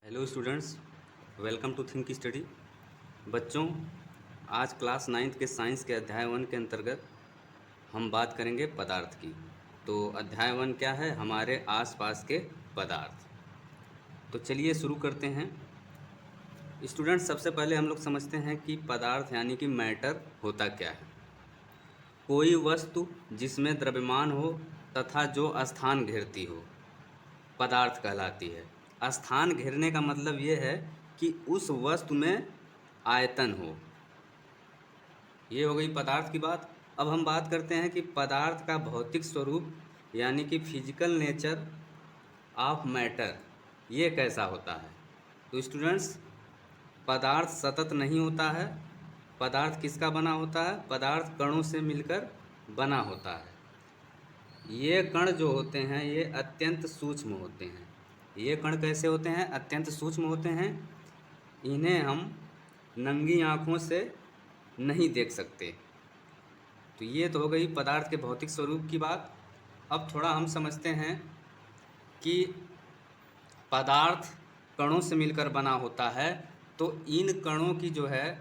Hello students, welcome to Think Study. बच्चों, आज class 9th के साइंस के अध्याय 1 के अंतर्गत हम बात करेंगे पदार्थ की। तो अध्याय 1 क्या है? हमारे आसपास के पदार्थ। तो चलिए शुरू करते हैं। स्टूडेंट्स, सबसे पहले हम लोग समझते हैं कि पदार्थ यानी कि मैटर होता क्या है। कोई वस्तु जिसमें द्रव्यमान हो तथा जो स्थान घेरती हो पदार्थ कहलाती है। स्थान घेरने का मतलब ये है कि उस वस्तु में आयतन हो। ये हो गई पदार्थ की बात। अब हम बात करते हैं कि पदार्थ का भौतिक स्वरूप यानी कि फिजिकल नेचर ऑफ मैटर ये कैसा होता है। तो स्टूडेंट्स, पदार्थ सतत नहीं होता है। पदार्थ किसका बना होता है? पदार्थ कणों से मिलकर बना होता है। ये कण जो होते हैं ये अत्यंत सूक्ष्म होते हैं। ये कण कैसे होते हैं? अत्यंत सूक्ष्म होते हैं। इन्हें हम नंगी आँखों से नहीं देख सकते। तो ये तो हो गई पदार्थ के भौतिक स्वरूप की बात। अब थोड़ा हम समझते हैं कि पदार्थ कणों से मिलकर बना होता है, तो इन कणों की जो है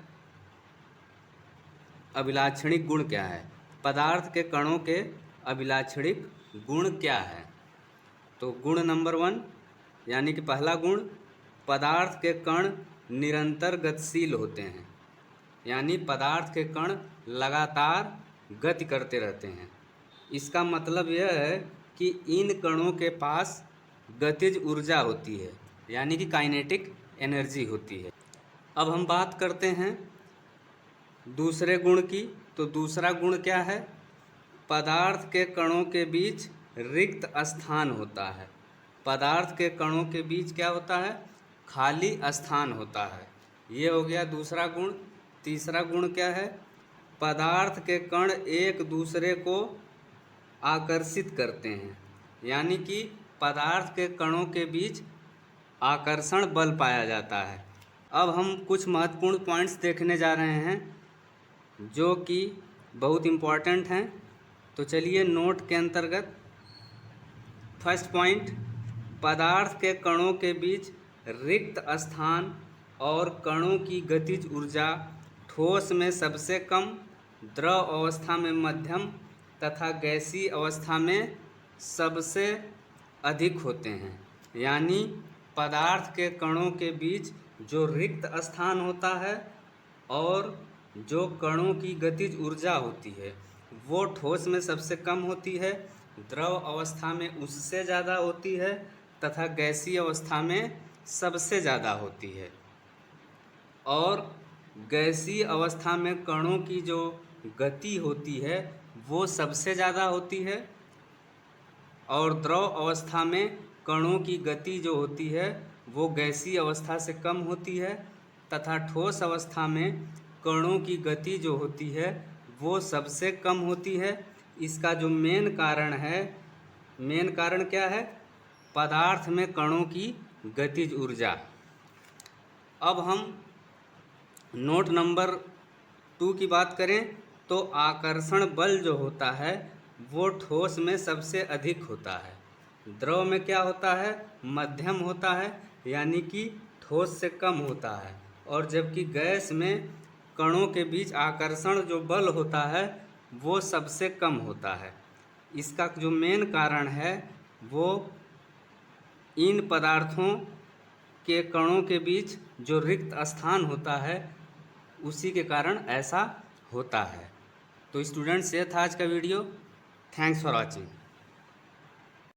अभिलाक्षणिक गुण क्या है। पदार्थ के कणों के अभिलाक्षणिक गुण क्या है? तो गुण नंबर 1 यानी कि पहला गुण, पदार्थ के कण निरंतर गतिशील होते हैं। यानी पदार्थ के कण लगातार गति करते रहते हैं। इसका मतलब यह है कि इन कणों के पास गतिज ऊर्जा होती है, यानी कि काइनेटिक एनर्जी होती है। अब हम बात करते हैं दूसरे गुण की। तो दूसरा गुण क्या है? पदार्थ के कणों के बीच रिक्त स्थान होता है। पदार्थ के कणों के बीच क्या होता है? खाली स्थान होता है। ये हो गया दूसरा गुण। तीसरा गुण क्या है? पदार्थ के कण एक दूसरे को आकर्षित करते हैं। यानी कि पदार्थ के कणों के बीच आकर्षण बल पाया जाता है। अब हम कुछ महत्वपूर्ण पॉइंट्स देखने जा रहे हैं जो कि बहुत इम्पॉर्टेंट हैं। तो चलिए नोट के अंतर्गत फर्स्ट पॉइंट, पदार्थ के कणों के बीच रिक्त स्थान और कणों की गतिज ऊर्जा ठोस में सबसे कम, द्रव अवस्था में मध्यम तथा गैसीय अवस्था में सबसे अधिक होते हैं। यानी पदार्थ के कणों के बीच जो रिक्त स्थान होता है और जो कणों की गतिज ऊर्जा होती है वो ठोस में सबसे कम होती है, द्रव अवस्था में उससे ज़्यादा होती है तथा गैसीय अवस्था में सबसे ज़्यादा होती है। और गैसीय अवस्था में कणों की जो गति होती है वो सबसे ज़्यादा होती है और द्रव अवस्था में कणों की गति जो होती है वो गैसीय अवस्था से कम होती है तथा ठोस अवस्था में कणों की गति जो होती है वो सबसे कम होती है। इसका जो मेन कारण है, मेन कारण क्या है? पदार्थ में कणों की गतिज ऊर्जा। अब हम नोट नंबर 2 की बात करें तो आकर्षण बल जो होता है वो ठोस में सबसे अधिक होता है। द्रव में क्या होता है? मध्यम होता है, यानी कि ठोस से कम होता है। और जबकि गैस में कणों के बीच आकर्षण जो बल होता है वो सबसे कम होता है। इसका जो मेन कारण है वो इन पदार्थों के कणों के बीच जो रिक्त स्थान होता है उसी के कारण ऐसा होता है। तो स्टूडेंट्स, ये था आज का वीडियो। Thanks for watching.